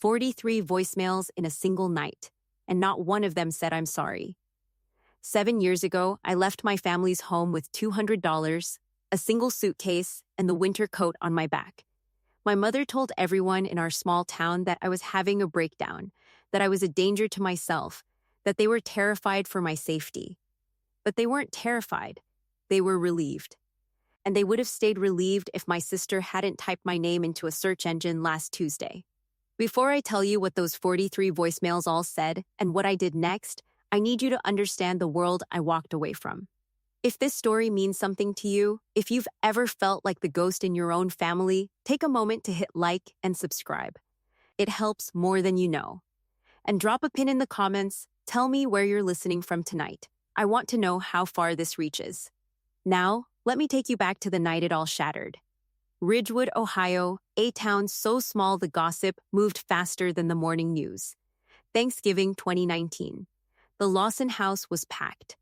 43 voicemails in a single night, and not one of them said I'm sorry. 7 years ago, I left my family's home with $200, a single suitcase, and the winter coat on my back. My mother told everyone in our small town that I was having a breakdown, that I was a danger to myself, that they were terrified for my safety. But they weren't terrified. They were relieved. And they would have stayed relieved if my sister hadn't typed my name into a search engine last Tuesday. Before I tell you what those 43 voicemails all said and what I did next, I need you to understand the world I walked away from. If this story means something to you, if you've ever felt like the ghost in your own family, take a moment to hit like and subscribe. It helps more than you know. And drop a pin in the comments. Tell me where you're listening from tonight. I want to know how far this reaches. Now, let me take you back to the night it all shattered. Ridgewood, Ohio, a town so small the gossip moved faster than the morning news. Thanksgiving 2019. The Lawson house was packed.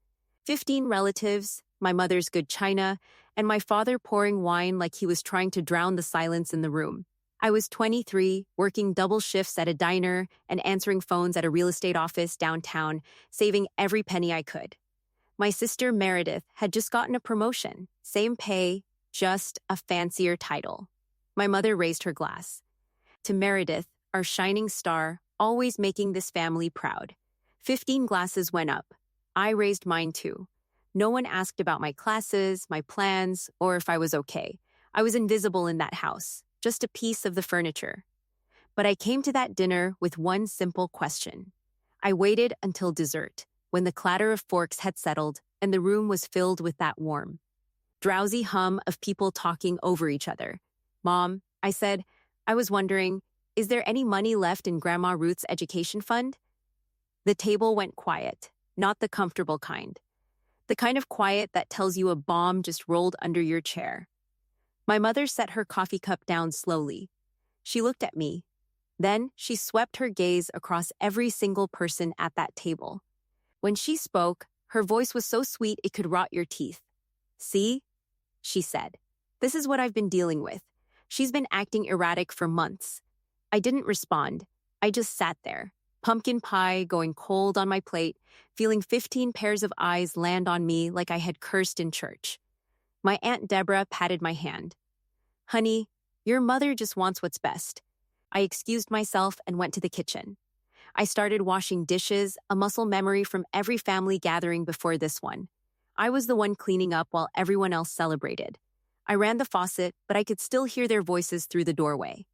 15 relatives, my mother's good china, and my father pouring wine like he was trying to drown the silence in the room. I was 23, working double shifts at a diner and answering phones at a real estate office downtown, saving every penny I could. My sister Meredith had just gotten a promotion, same pay, just a fancier title. My mother raised her glass. To Meredith, our shining star, always making this family proud. 15 glasses went up. I raised mine too. No one asked about my classes, my plans, or if I was okay. I was invisible in that house, just a piece of the furniture. But I came to that dinner with one simple question. I waited until dessert, when the clatter of forks had settled and the room was filled with that warm, drowsy hum of people talking over each other. Mom, I said, I was wondering, is there any money left in Grandma Ruth's education fund? The table went quiet, not the comfortable kind. The kind of quiet that tells you a bomb just rolled under your chair. My mother set her coffee cup down slowly. She looked at me. Then she swept her gaze across every single person at that table. When she spoke, her voice was so sweet it could rot your teeth. See? She said. This is what I've been dealing with. She's been acting erratic for months. I didn't respond. I just sat there, pumpkin pie going cold on my plate, feeling 15 pairs of eyes land on me like I had cursed in church. My Aunt Deborah patted my hand. Honey, your mother just wants what's best. I excused myself and went to the kitchen. I started washing dishes, a muscle memory from every family gathering before this one. I was the one cleaning up while everyone else celebrated. I ran the faucet, but I could still hear their voices through the doorway.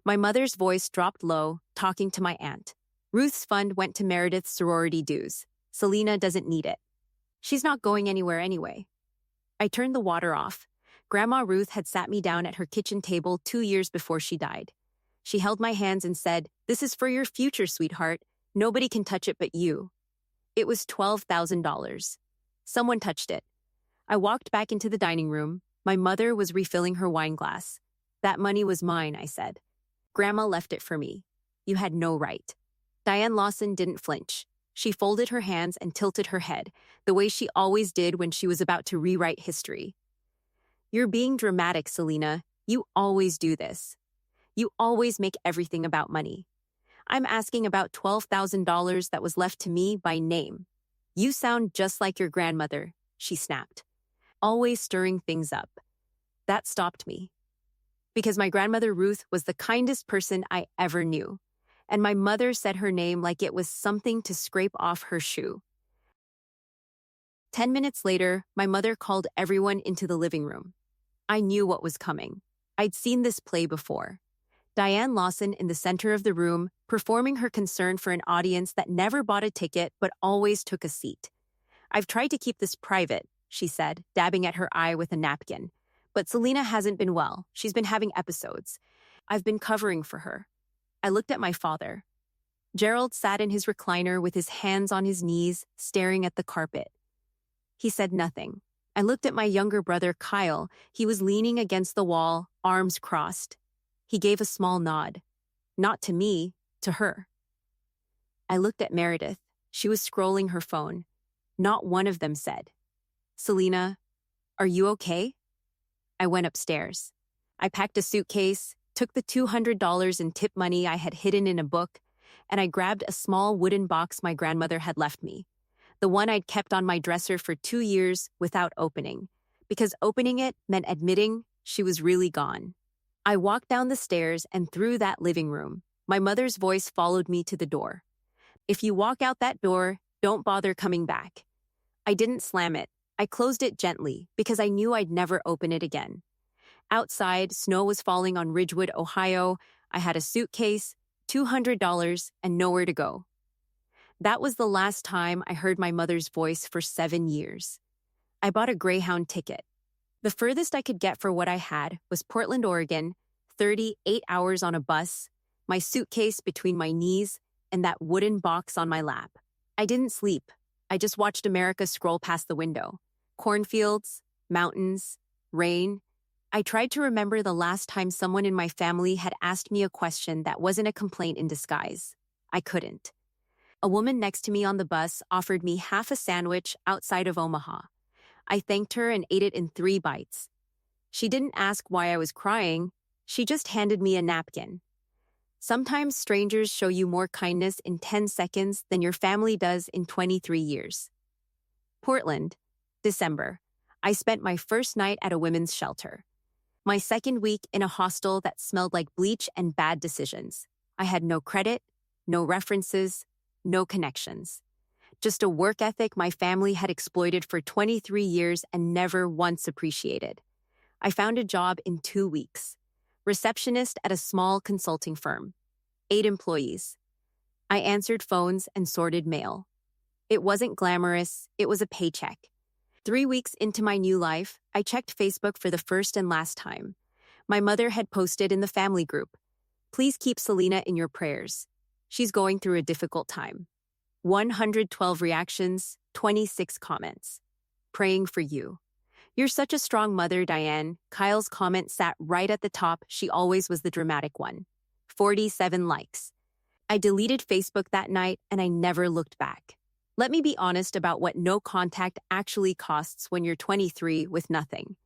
My mother's voice dropped low, talking to my aunt. Ruth's fund went to Meredith's sorority dues. Selena doesn't need it. She's not going anywhere anyway. I turned the water off. Grandma Ruth had sat me down at her kitchen table 2 years before she died. She held my hands and said, "This is for your future, sweetheart. Nobody can touch it but you." It was $12,000. Someone touched it. I walked back into the dining room. My mother was refilling her wine glass. That money was mine, I said. Grandma left it for me. You had no right. Diane Lawson didn't flinch. She folded her hands and tilted her head, the way she always did when she was about to rewrite history. You're being dramatic, Selena. You always do this. You always make everything about money. I'm asking about $12,000 that was left to me by name. You sound just like your grandmother, she snapped. Always stirring things up. That stopped me. Because my grandmother Ruth was the kindest person I ever knew. And my mother said her name like it was something to scrape off her shoe. 10 minutes later, my mother called everyone into the living room. I knew what was coming. I'd seen this play before. Diane Lawson in the center of the room, performing her concern for an audience that never bought a ticket but always took a seat. I've tried to keep this private, she said, dabbing at her eye with a napkin. But Selena hasn't been well. She's been having episodes. I've been covering for her. I looked at my father. Gerald sat in his recliner with his hands on his knees, staring at the carpet. He said nothing. I looked at my younger brother, Kyle. He was leaning against the wall, arms crossed. He gave a small nod. Not to me, to her. I looked at Meredith. She was scrolling her phone. Not one of them said, "Selena, are you okay?" I went upstairs. I packed a suitcase, took the $200 in tip money I had hidden in a book, and I grabbed a small wooden box my grandmother had left me, the one I'd kept on my dresser for 2 years without opening, because opening it meant admitting she was really gone. I walked down the stairs and through that living room. My mother's voice followed me to the door. "If you walk out that door, don't bother coming back." I didn't slam it. I closed it gently because I knew I'd never open it again. Outside, snow was falling on Ridgewood, Ohio. I had a suitcase, $200, and nowhere to go. That was the last time I heard my mother's voice for 7 years. I bought a Greyhound ticket. The furthest I could get for what I had was Portland, Oregon, 38 hours on a bus, my suitcase between my knees, and that wooden box on my lap. I didn't sleep. I just watched America scroll past the window. Cornfields, mountains, rain. I tried to remember the last time someone in my family had asked me a question that wasn't a complaint in disguise. I couldn't. A woman next to me on the bus offered me half a sandwich outside of Omaha. I thanked her and ate it in 3 bites. She didn't ask why I was crying. She just handed me a napkin. Sometimes strangers show you more kindness in 10 seconds than your family does in 23 years. Portland, December. I spent my first night at a women's shelter. My second week in a hostel that smelled like bleach and bad decisions. I had no credit, no references, no connections. Just a work ethic my family had exploited for 23 years and never once appreciated. I found a job in 2 weeks. Receptionist at a small consulting firm. 8 employees. I answered phones and sorted mail. It wasn't glamorous, it was a paycheck. 3 weeks into my new life, I checked Facebook for the first and last time. My mother had posted in the family group, "Please keep Selena in your prayers. She's going through a difficult time." 112 reactions, 26 comments. "Praying for you. You're such a strong mother, Diane." Kyle's comment sat right at the top. She always was the dramatic one. 47 likes. I deleted Facebook that night and I never looked back. Let me be honest about what no contact actually costs when you're 23 with nothing.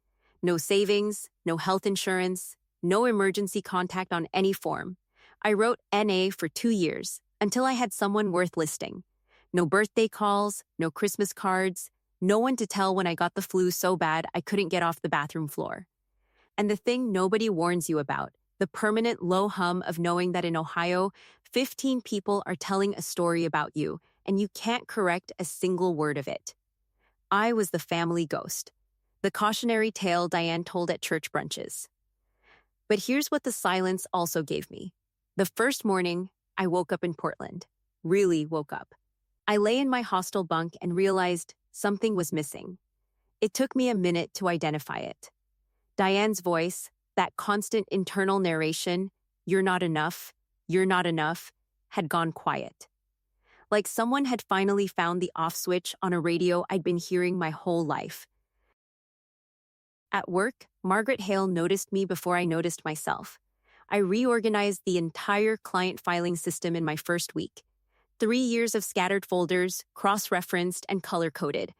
No savings, no health insurance, no emergency contact on any form. I wrote NA for 2 years, until I had someone worth listing. No birthday calls, no Christmas cards, no one to tell when I got the flu so bad I couldn't get off the bathroom floor. And the thing nobody warns you about, the permanent low hum of knowing that in Ohio, 15 people are telling a story about you, and you can't correct a single word of it. I was the family ghost, the cautionary tale Diane told at church brunches. But here's what the silence also gave me. The first morning, I woke up in Portland. Really woke up. I lay in my hostel bunk and realized something was missing. It took me a minute to identify it. Diane's voice, that constant internal narration, "You're not enough, had gone quiet. Like someone had finally found the off switch on a radio I'd been hearing my whole life. At work, Margaret Hale noticed me before I noticed myself. I reorganized the entire client filing system in my first week. 3 years of scattered folders, cross-referenced and color-coded.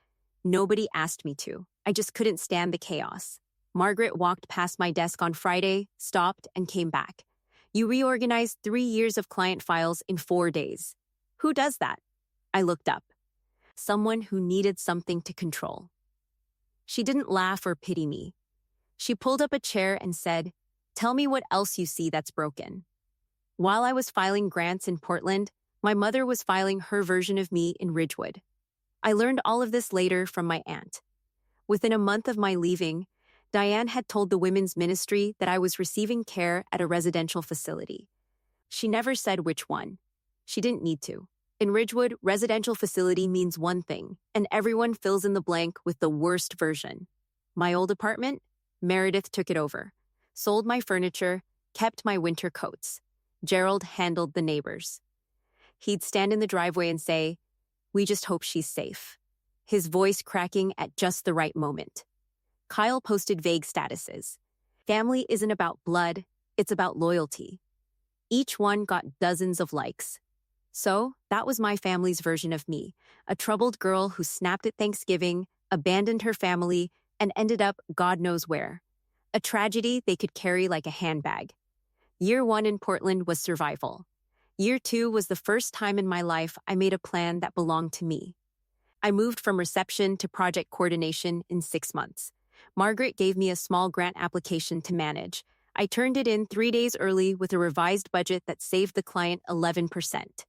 Nobody asked me to. I just couldn't stand the chaos. Margaret walked past my desk on Friday, stopped, and came back. "You reorganized 3 years of client files in 4 days. Who does that?" I looked up. Someone who needed something to control. She didn't laugh or pity me. She pulled up a chair and said, "Tell me what else you see that's broken." While I was filing grants in Portland, my mother was filing her version of me in Ridgewood. I learned all of this later from my aunt. Within a month of my leaving, Diane had told the women's ministry that I was receiving care at a residential facility. She never said which one. She didn't need to. In Ridgewood, residential facility means one thing, and everyone fills in the blank with the worst version. My old apartment? Meredith took it over. Sold my furniture, kept my winter coats. Gerald handled the neighbors. He'd stand in the driveway and say, "We just hope she's safe," his voice cracking at just the right moment. Kyle posted vague statuses. Family isn't about blood, it's about loyalty. Each one got dozens of likes. So, that was my family's version of me, a troubled girl who snapped at Thanksgiving, abandoned her family, and ended up God knows where. A tragedy they could carry like a handbag. Year 1 in Portland was survival. Year 2 was the first time in my life I made a plan that belonged to me. I moved from reception to project coordination in 6 months. Margaret gave me a small grant application to manage. I turned it in 3 days early with a revised budget that saved the client 11%.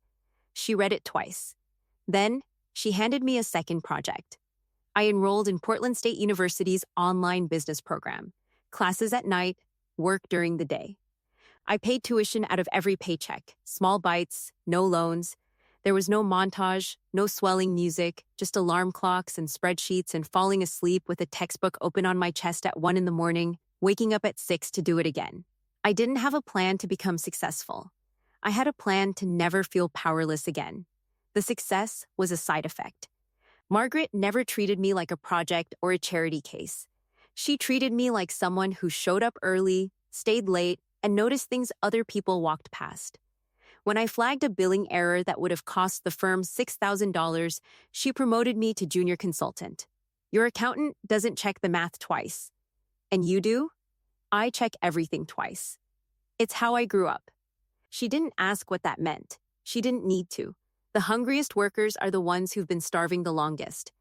She read it twice. Then, she handed me a second project. I enrolled in Portland State University's online business program. Classes at night, work during the day. I paid tuition out of every paycheck, small bites, no loans. There was no montage, no swelling music, just alarm clocks and spreadsheets and falling asleep with a textbook open on my chest at 1 in the morning, waking up at 6 to do it again. I didn't have a plan to become successful. I had a plan to never feel powerless again. The success was a side effect. Margaret never treated me like a project or a charity case. She treated me like someone who showed up early, stayed late, and noticed things other people walked past. When I flagged a billing error that would have cost the firm $6,000, she promoted me to junior consultant. Your accountant doesn't check the math twice. And you do? I check everything twice. It's how I grew up. She didn't ask what that meant. She didn't need to. The hungriest workers are the ones who've been starving the longest.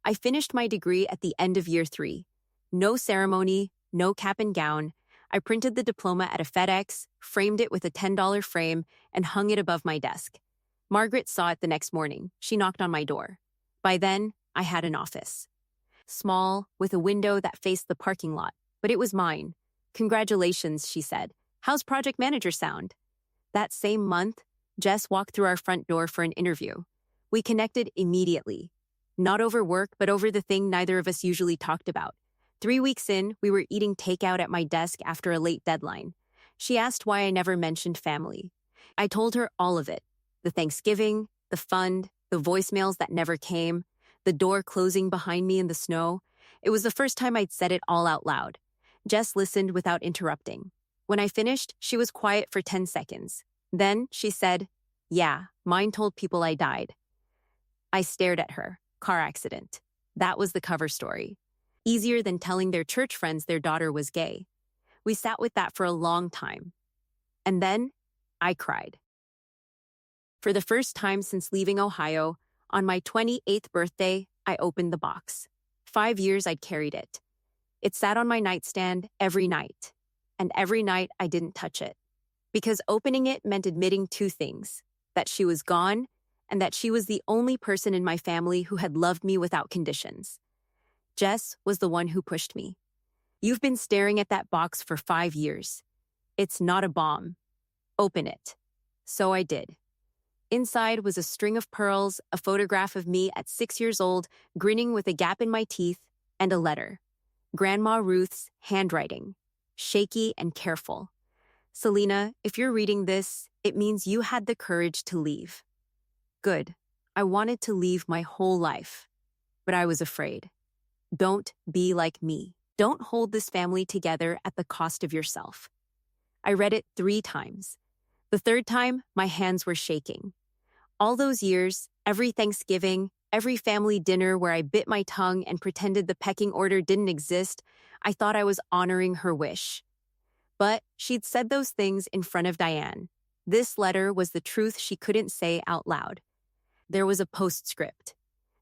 I finished my degree at the end of year 3. No ceremony, no cap and gown. I printed the diploma at a FedEx, framed it with a $10 frame, and hung it above my desk. Margaret saw it the next morning. She knocked on my door. By then, I had an office. Small, with a window that faced the parking lot, but it was mine. Congratulations, she said. How's project manager sound? That same month, Jess walked through our front door for an interview. We connected immediately. Not over work, but over the thing neither of us usually talked about. 3 weeks in, we were eating takeout at my desk after a late deadline. She asked why I never mentioned family. I told her all of it. The Thanksgiving, the fund, the voicemails that never came, the door closing behind me in the snow. It was the first time I'd said it all out loud. Jess listened without interrupting. When I finished, she was quiet for 10 seconds. Then she said, "Yeah, mine told people I died." I stared at her. Car accident. That was the cover story. Easier than telling their church friends their daughter was gay. We sat with that for a long time. And then, I cried. For the first time since leaving Ohio, on my 28th birthday, I opened the box. 5 years I'd carried it. It sat on my nightstand every night. And every night I didn't touch it. Because opening it meant admitting 2 things: that she was gone, and that she was the only person in my family who had loved me without conditions. Jess was the one who pushed me. You've been staring at that box for 5 years. It's not a bomb. Open it. So I did. Inside was a string of pearls, a photograph of me at 6 years old, grinning with a gap in my teeth, and a letter. Grandma Ruth's handwriting. Shaky and careful. Selena, if you're reading this, it means you had the courage to leave. Good. I wanted to leave my whole life. But I was afraid. Don't be like me. Don't hold this family together at the cost of yourself. I read it 3 times. The third time, my hands were shaking. All those years, every Thanksgiving, every family dinner where I bit my tongue and pretended the pecking order didn't exist, I thought I was honoring her wish. But she'd said those things in front of Diane. This letter was the truth she couldn't say out loud. There was a postscript.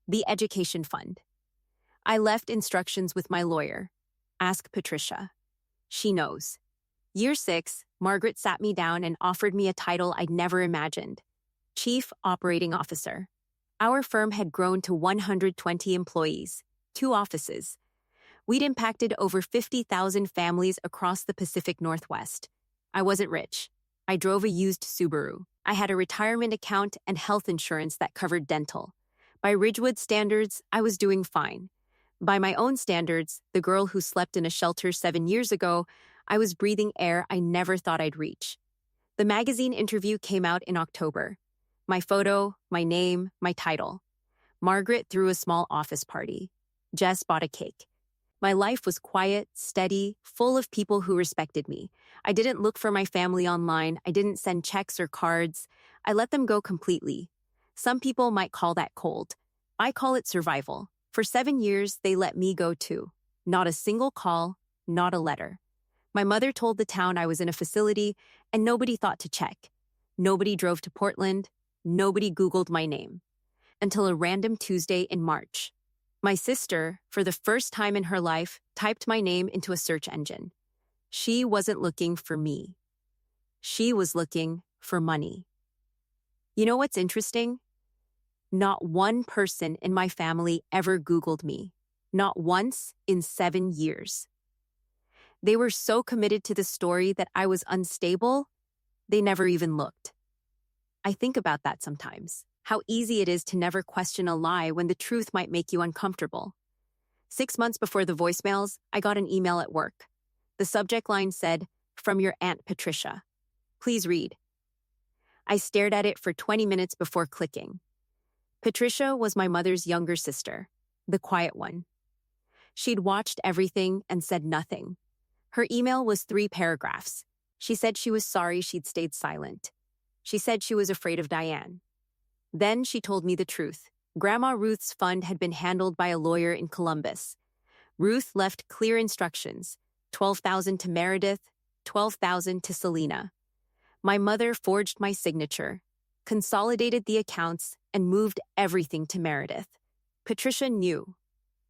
The education fund. I left instructions with my lawyer. Ask Patricia. She knows. Year 6, Margaret sat me down and offered me a title I'd never imagined. Chief Operating Officer. Our firm had grown to 120 employees, 2 offices. We'd impacted over 50,000 families across the Pacific Northwest. I wasn't rich. I drove a used Subaru. I had a retirement account and health insurance that covered dental. By Ridgewood standards, I was doing fine. By my own standards, the girl who slept in a shelter 7 years ago, I was breathing air I never thought I'd reach. The magazine interview came out in October. My photo, my name, my title. Margaret threw a small office party. Jess bought a cake. My life was quiet, steady, full of people who respected me. I didn't look for my family online. I didn't send checks or cards. I let them go completely. Some people might call that cold. I call it survival. For 7 years, they let me go too. Not a single call, not a letter. My mother told the town I was in a facility, and nobody thought to check. Nobody drove to Portland. Nobody Googled my name. Until a random Tuesday in March. My sister, for the first time in her life, typed my name into a search engine. She wasn't looking for me. She was looking for money. You know what's interesting? Not one person in my family ever Googled me. Not once in 7 years. They were so committed to the story that I was unstable, they never even looked. I think about that sometimes. How easy it is to never question a lie when the truth might make you uncomfortable. 6 months before the voicemails, I got an email at work. The subject line said, "From your Aunt Patricia. Please read." I stared at it for 20 minutes before clicking. Patricia was my mother's younger sister, the quiet one. She'd watched everything and said nothing. Her email was 3 paragraphs. She said she was sorry she'd stayed silent. She said she was afraid of Diane. Then she told me the truth. Grandma Ruth's fund had been handled by a lawyer in Columbus. Ruth left clear instructions: $12,000 to Meredith, $12,000 to Selena. My mother forged my signature, consolidated the accounts, and moved everything to Meredith. Patricia knew,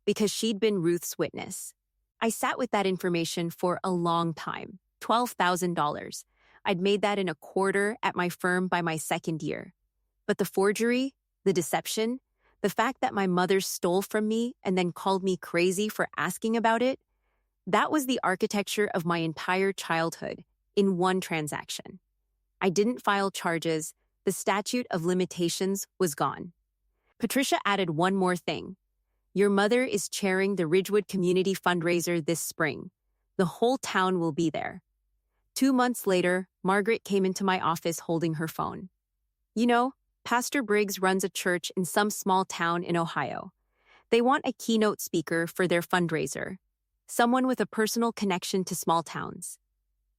because she'd been Ruth's witness. I sat with that information for a long time. $12,000. I'd made that in a quarter at my firm by my second year. But the forgery, the deception, the fact that my mother stole from me and then called me crazy for asking about it, that was the architecture of my entire childhood in one transaction. I didn't file charges. The statute of limitations was gone. Patricia added one more thing. Your mother is chairing the Ridgewood Community Fundraiser this spring. The whole town will be there. 2 months later, Margaret came into my office holding her phone. You know, Pastor Briggs runs a church in some small town in Ohio. They want a keynote speaker for their fundraiser, someone with a personal connection to small towns.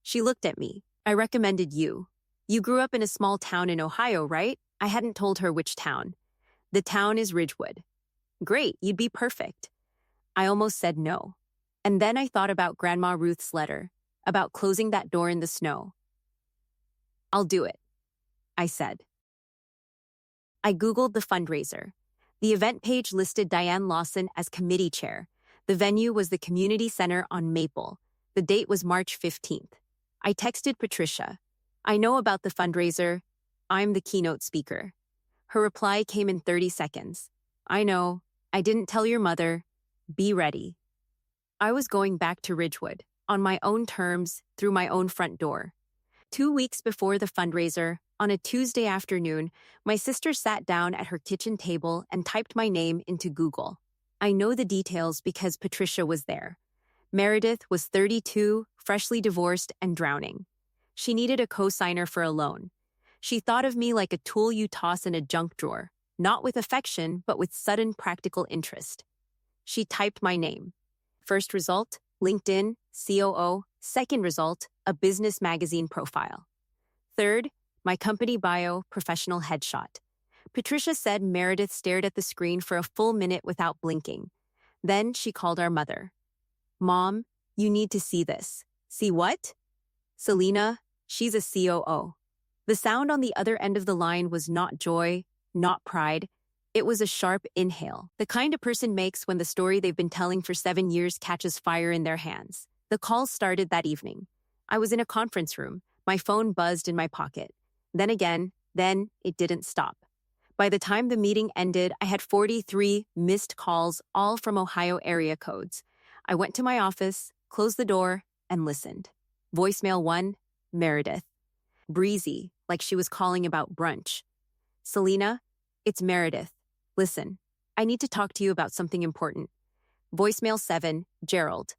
She looked at me. I recommended you. You grew up in a small town in Ohio, right? I hadn't told her which town. The town is Ridgewood. Great, you'd be perfect. I almost said no. And then I thought about Grandma Ruth's letter, about closing that door in the snow. I'll do it, I said. I Googled the fundraiser. The event page listed Diane Lawson as committee chair. The venue was the community center on Maple. The date was March 15th. I texted Patricia. I know about the fundraiser. I'm the keynote speaker. Her reply came in 30 seconds. I know. I didn't tell your mother. Be ready. I was going back to Ridgewood, on my own terms, through my own front door. 2 weeks before the fundraiser, on a Tuesday afternoon, my sister sat down at her kitchen table and typed my name into Google. I know the details because Patricia was there. Meredith was 32, freshly divorced, and drowning. She needed a co-signer for a loan. She thought of me like a tool you toss in a junk drawer, not with affection, but with sudden practical interest. She typed my name. First result, LinkedIn, COO. Second result, a business magazine profile. Third, my company bio, professional headshot. Patricia said Meredith stared at the screen for a full minute without blinking. Then she called our mother. Mom, you need to see this. See what? Selena, she's a COO. The sound on the other end of the line was not joy, not pride. It was a sharp inhale, the kind a person makes when the story they've been telling for 7 years catches fire in their hands. The call started that evening. I was in a conference room. My phone buzzed in my pocket. Then again, then it didn't stop. By the time the meeting ended, I had 43 missed calls, all from Ohio area codes. I went to my office, closed the door, and listened. Voicemail 1, Meredith. Breezy, like she was calling about brunch. Selena, it's Meredith. Listen, I need to talk to you about something important. Voicemail 7, Gerald.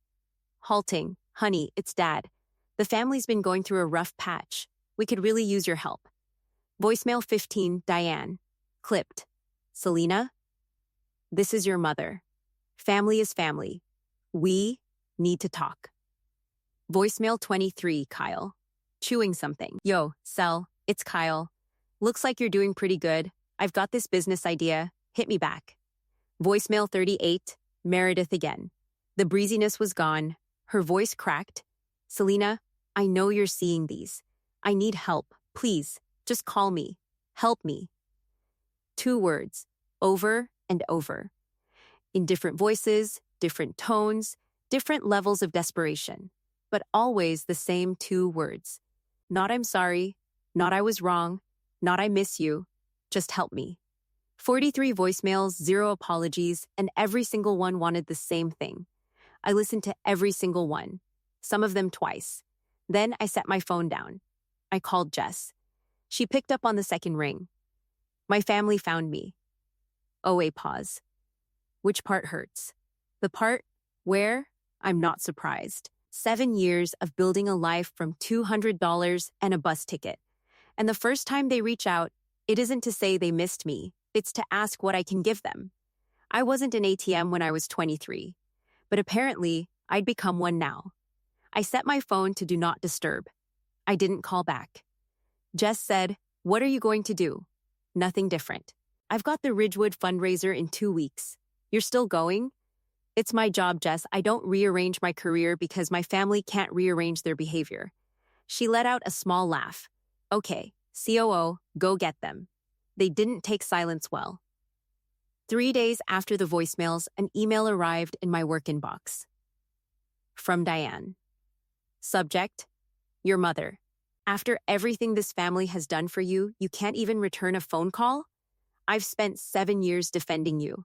Halting, honey, it's Dad. The family's been going through a rough patch. We could really use your help. Voicemail 15, Diane. Clipped. Selena, this is your mother. Family is family. We need to talk. Voicemail 23, Kyle. Chewing something. Yo, Sel, it's Kyle. Looks like you're doing pretty good. I've got this business idea. Hit me back. Voicemail 38, Meredith again. The breeziness was gone. Her voice cracked. Selena, I know you're seeing these. I need help. Please, just call me. Help me. 2 words, over and over. In different voices, different tones, different levels of desperation, but always the same 2 words. Not I'm sorry, not I was wrong, not I miss you, just help me. 43 voicemails, 0 apologies, and every single one wanted the same thing. I listened to every single one, some of them twice. Then I set my phone down. I called Jess. She picked up on the second ring. My family found me. Oh, a pause. Which part hurts? The part where I'm not surprised. 7 years of building a life from $200 and a bus ticket. And the first time they reach out, it isn't to say they missed me, it's to ask what I can give them. I wasn't an ATM when I was 23, but apparently I'd become one now. I set my phone to do not disturb. I didn't call back. Jess said, "What are you going to do?" Nothing different. "I've got the Ridgewood fundraiser in 2 weeks. You're still going?" "It's my job, Jess. I don't rearrange my career because my family can't rearrange their behavior." She let out a small laugh. "Okay, COO, go get them." They didn't take silence well. 3 days after the voicemails, an email arrived in my work inbox. From Diane. Subject, your mother. "After everything this family has done for you, you can't even return a phone call? I've spent 7 years defending you.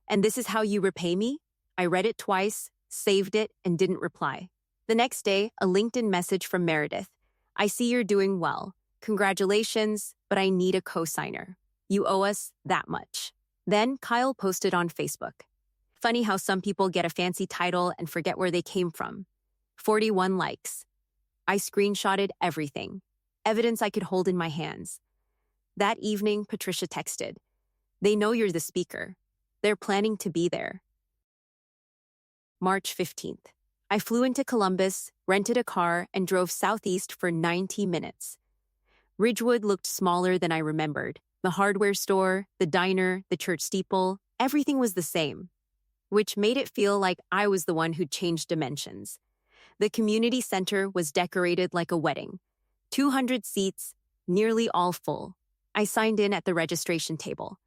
And this is how you repay me?" I read it twice, saved it, and didn't reply. The next day, a LinkedIn message from Meredith. "I see you're doing well. Congratulations, but I need a co-signer. You owe us that much." Then Kyle posted on Facebook. "Funny how some people get a fancy title and forget where they came from." 41 likes. I screenshotted everything. Evidence I could hold in my hands. That evening, Patricia texted. "They know you're the speaker. They're planning to be there." March 15th. I flew into Columbus, rented a car, and drove southeast for 90 minutes. Ridgewood looked smaller than I remembered. The hardware store, the diner, the church steeple, everything was the same, which made it feel like I was the one who'd changed dimensions. The community center was decorated like a wedding. 200 seats, nearly all full. I signed in at the registration table.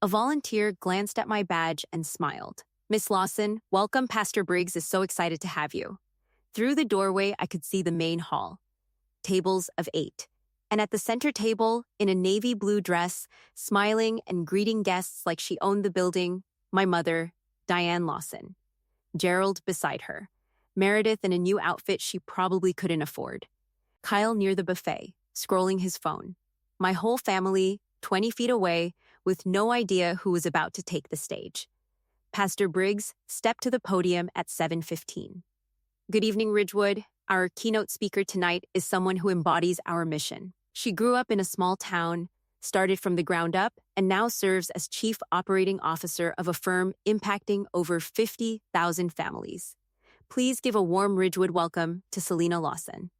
A volunteer glanced at my badge and smiled. "Miss Lawson, welcome. Pastor Briggs is so excited to have you." Through the doorway, I could see the main hall. Tables of 8. And at the center table, in a navy blue dress, smiling and greeting guests like she owned the building, my mother, Diane Lawson. Gerald beside her. Meredith in a new outfit she probably couldn't afford. Kyle near the buffet, scrolling his phone. My whole family, 20 feet away, with no idea who was about to take the stage. Pastor Briggs stepped to the podium at 7:15. "Good evening, Ridgewood. Our keynote speaker tonight is someone who embodies our mission. She grew up in a small town, started from the ground up, and now serves as Chief Operating Officer of a firm impacting over 50,000 families. Please give a warm Ridgewood welcome to Selena Lawson."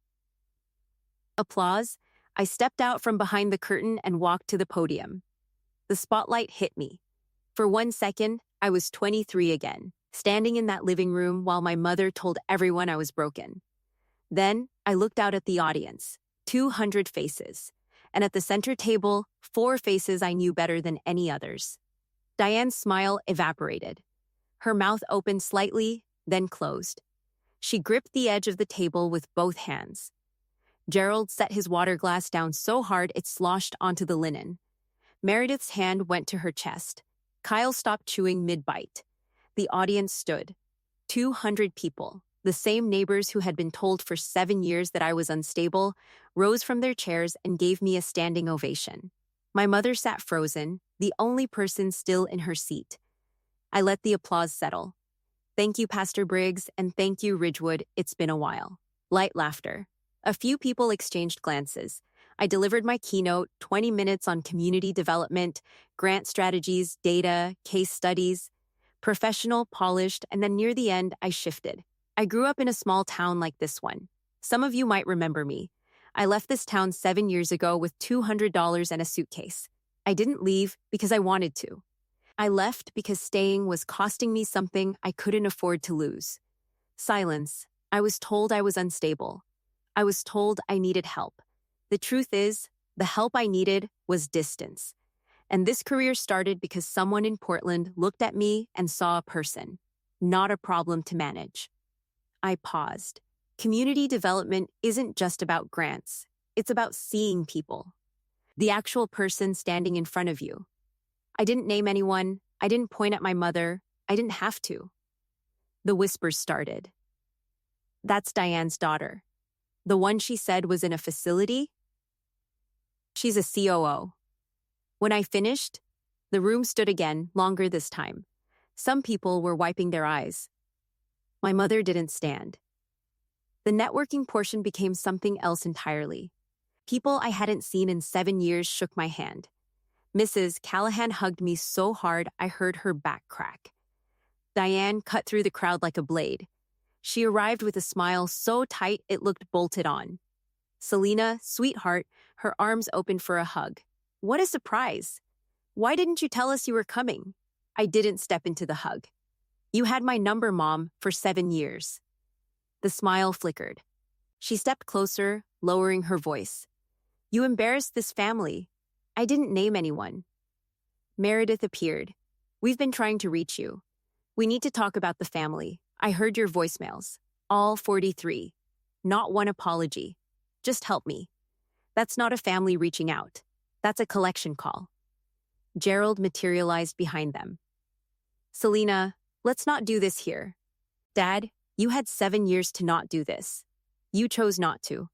Applause. I stepped out from behind the curtain and walked to the podium. The spotlight hit me. For 1 second, I was 23 again, standing in that living room while my mother told everyone I was broken. Then I looked out at the audience, 200 faces, and at the center table, 4 faces I knew better than any others. Diane's smile evaporated. Her mouth opened slightly, then closed. She gripped the edge of the table with both hands. Gerald set his water glass down so hard it sloshed onto the linen. Meredith's hand went to her chest. Kyle stopped chewing mid-bite. The audience stood. 200 people, the same neighbors who had been told for 7 years that I was unstable, rose from their chairs and gave me a standing ovation. My mother sat frozen, the only person still in her seat. I let the applause settle. "Thank you, Pastor Briggs, and thank you, Ridgewood. It's been a while." Light laughter. A few people exchanged glances. I delivered my keynote, 20 minutes on community development, grant strategies, data, case studies. Professional, polished, and then near the end, I shifted. I grew up in a small town like this one. Some of you might remember me. I left this town 7 years ago with $200 and a suitcase. I didn't leave because I wanted to. I left because staying was costing me something I couldn't afford to lose. Silence. I was told I was unstable. I was told I needed help. The truth is, the help I needed was distance. And this career started because someone in Portland looked at me and saw a person, not a problem to manage. I paused. Community development isn't just about grants. It's about seeing people. The actual person standing in front of you. I didn't name anyone. I didn't point at my mother. I didn't have to. The whispers started. That's Diane's daughter. The one she said was in a facility? She's a COO. When I finished, the room stood again, longer this time. Some people were wiping their eyes. My mother didn't stand. The networking portion became something else entirely. People I hadn't seen in 7 years shook my hand. Mrs. Callahan hugged me so hard I heard her back crack. Diane cut through the crowd like a blade. She arrived with a smile so tight it looked bolted on. Selena, sweetheart, her arms open for a hug. What a surprise! Why didn't you tell us you were coming? I didn't step into the hug. You had my number, Mom, for 7 years. The smile flickered. She stepped closer, lowering her voice. You embarrassed this family. I didn't name anyone. Meredith appeared. We've been trying to reach you. We need to talk about the family. I heard your voicemails. All 43. Not one apology. Just help me. That's not a family reaching out. That's a collection call. Gerald materialized behind them. Selena, let's not do this here. Dad, you had 7 years to not do this. You chose not to.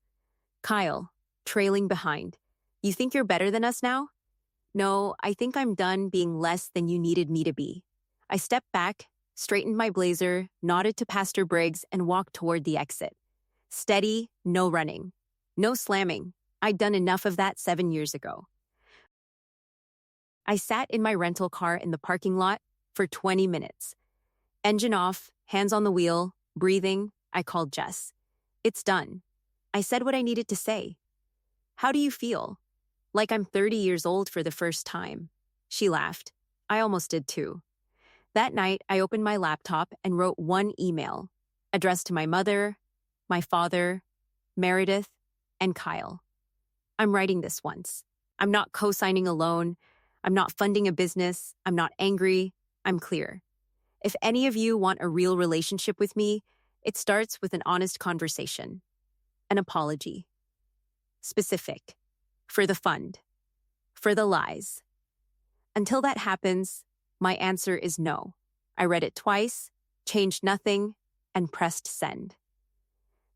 Kyle, trailing behind. You think you're better than us now? No, I think I'm done being less than you needed me to be. I stepped back, straightened my blazer, nodded to Pastor Briggs, and walked toward the exit. Steady, no running. No slamming. I'd done enough of that 7 years ago. I sat in my rental car in the parking lot for 20 minutes. Engine off, hands on the wheel, breathing. I called Jess. It's done. I said what I needed to say. How do you feel? Like I'm 30 years old for the first time. She laughed. I almost did too. That night, I opened my laptop and wrote one email, addressed to my mother, my father, Meredith, and Kyle. I'm writing this once. I'm not co-signing a loan. I'm not funding a business. I'm not angry. I'm clear. If any of you want a real relationship with me, it starts with an honest conversation. An apology. Specific. For the fund. For the lies. Until that happens, my answer is no. I read it twice, changed nothing, and pressed send.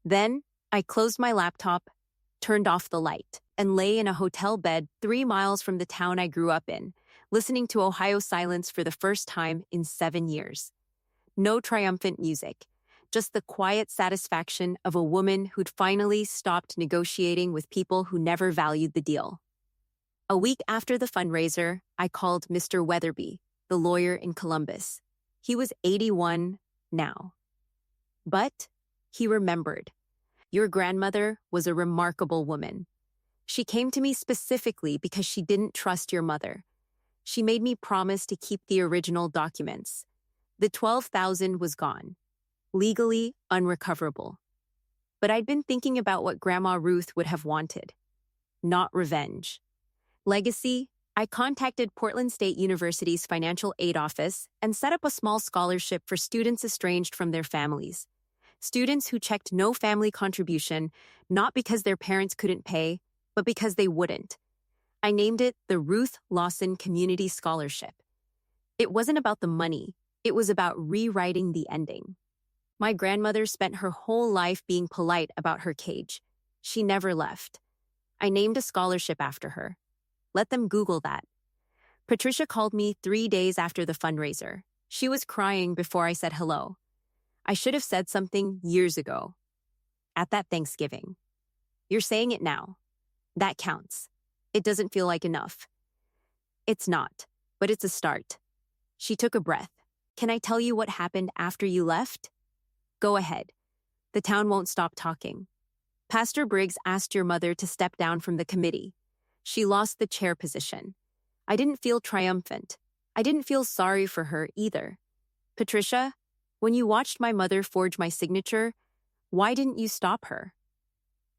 Then, I closed my laptop, turned off the light, and lay in a hotel bed 3 miles from the town I grew up in, listening to Ohio silence for the first time in 7 years. No triumphant music, just the quiet satisfaction of a woman who'd finally stopped negotiating with people who never valued the deal. A week after the fundraiser, I called Mr. Weatherby, the lawyer in Columbus. He was 81 now. But he remembered. Your grandmother was a remarkable woman. She came to me specifically because she didn't trust your mother. She made me promise to keep the original documents. The $12,000 was gone. Legally unrecoverable. But I'd been thinking about what Grandma Ruth would have wanted. Not revenge. Legacy, I contacted Portland State University's financial aid office and set up a small scholarship for students estranged from their families. Students who checked no family contribution, not because their parents couldn't pay, but because they wouldn't. I named it the Ruth Lawson Community Scholarship. It wasn't about the money. It was about rewriting the ending. My grandmother spent her whole life being polite about her cage. She never left. I named a scholarship after her. Let them Google that. Patricia called me 3 days after the fundraiser. She was crying before I said hello. I should have said something years ago. At that Thanksgiving. You're saying it now. That counts. It doesn't feel like enough. It's not, but it's a start. She took a breath. Can I tell you what happened after you left? Go ahead. The town won't stop talking. Pastor Briggs asked your mother to step down from the committee. She lost the chair position. I didn't feel triumphant. I didn't feel sorry for her either. Patricia, when you watched my mother forge my signature, Why didn't you stop her?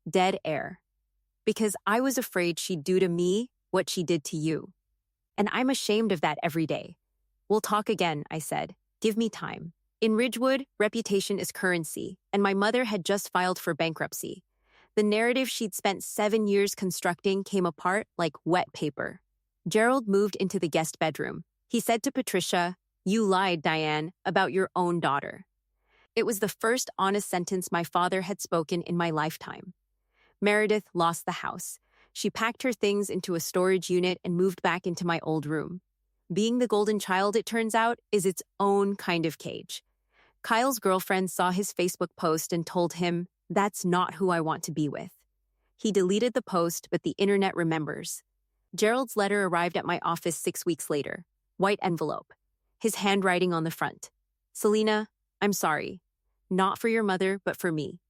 Dead air. Because I was afraid she'd do to me what she did to you. And I'm ashamed of that every day. We'll talk again, I said. Give me time. In Ridgewood, reputation is currency, and my mother had just filed for bankruptcy. The narrative she'd spent 7 years constructing came apart like wet paper. Gerald moved into the guest bedroom. He said to Patricia, "You lied, Diane, about your own daughter." It was the first honest sentence my father had spoken in my lifetime. Meredith lost the house. She packed her things into a storage unit and moved back into my old room. Being the golden child, it turns out, is its own kind of cage. Kyle's girlfriend saw his Facebook post and told him, "That's not who I want to be with." He deleted the post, but the internet remembers. Gerald's letter arrived at my office 6 weeks later. White envelope. His handwriting on the front. "Selena, I'm sorry. Not for your mother, but for me.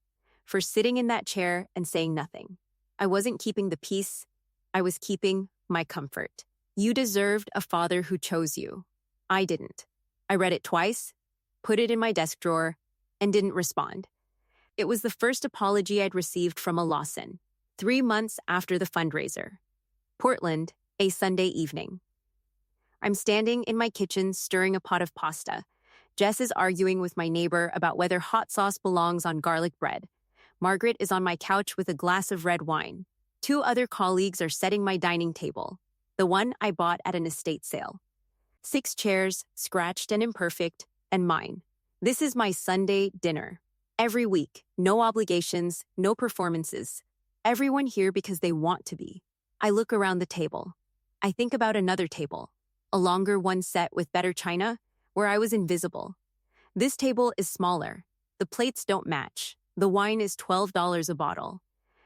For sitting in that chair and saying nothing. I wasn't keeping the peace. I was keeping my comfort. You deserved a father who chose you. I didn't. I read it twice, put it in my desk drawer, and didn't respond." It was the first apology I'd received from a Lawson, 3 months after the fundraiser. Portland, a Sunday evening. I'm standing in my kitchen stirring a pot of pasta. Jess is arguing with my neighbor about whether hot sauce belongs on garlic bread. Margaret is on my couch with a glass of red wine. 2 other colleagues are setting my dining table, the one I bought at an estate sale. 6 chairs, scratched and imperfect, and mine. This is my Sunday dinner. Every week, no obligations, no performances. Everyone here because they want to be. I look around the table. I think about another table, a longer one set with better china, where I was invisible. This table is smaller. The plates don't match. The wine is $12 a bottle.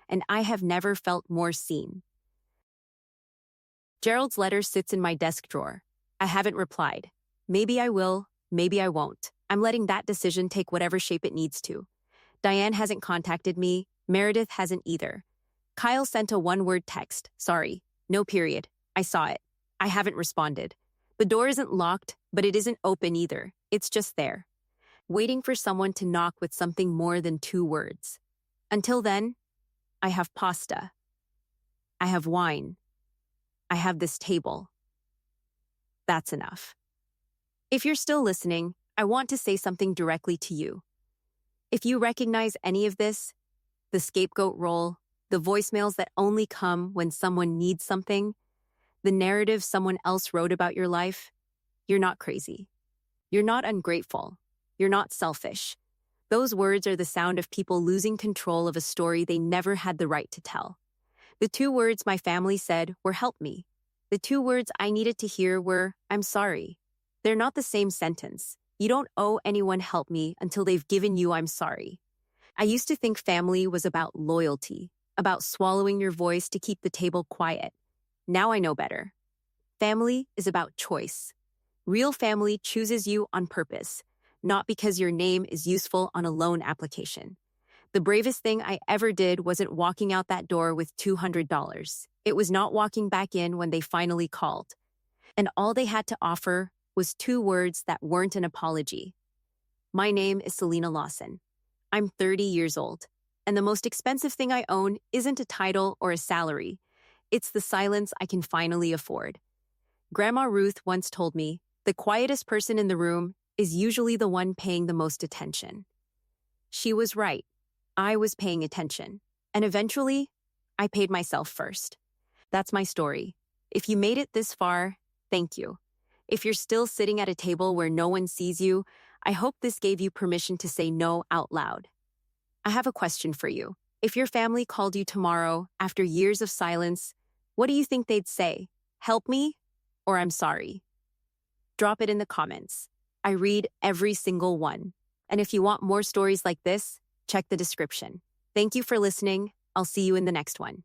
And I have never felt more seen. Gerald's letter sits in my desk drawer. I haven't replied. Maybe I will, maybe I won't. I'm letting that decision take whatever shape it needs to. Diane hasn't contacted me. Meredith hasn't either. Kyle sent a one-word text. "Sorry. No period. I saw it. I haven't responded." The door isn't locked, but it isn't open either. It's just there, waiting for someone to knock with something more than 2 words. Until then, I have pasta. I have wine. I have this table. That's enough. If you're still listening, I want to say something directly to you. If you recognize any of this, the scapegoat role, the voicemails that only come when someone needs something, the narrative someone else wrote about your life, you're not crazy. You're not ungrateful. You're not selfish. Those words are the sound of people losing control of a story they never had the right to tell. The 2 words my family said were "help me." The 2 words I needed to hear were "I'm sorry." They're not the same sentence. You don't owe anyone "help me" until they've given you "I'm sorry." I used to think family was about loyalty, about swallowing your voice to keep the table quiet. Now I know better. Family is about choice. Real family chooses you on purpose, not because your name is useful on a loan application. The bravest thing I ever did wasn't walking out that door with $200. It was not walking back in when they finally called. And all they had to offer was 2 words that weren't an apology. My name is Selena Lawson. I'm 30 years old, and the most expensive thing I own isn't a title or a salary. It's the silence I can finally afford. Grandma Ruth once told me, the quietest person in the room is usually the one paying the most attention. She was right. I was paying attention. And eventually, I paid myself first. That's my story. If you made it this far, thank you. If you're still sitting at a table where no one sees you, I hope this gave you permission to say no out loud. I have a question for you. If your family called you tomorrow after years of silence, what do you think they'd say? "Help me," or "I'm sorry"? Drop it in the comments. I read every single one. And if you want more stories like this, check the description. Thank you for listening. I'll see you in the next one.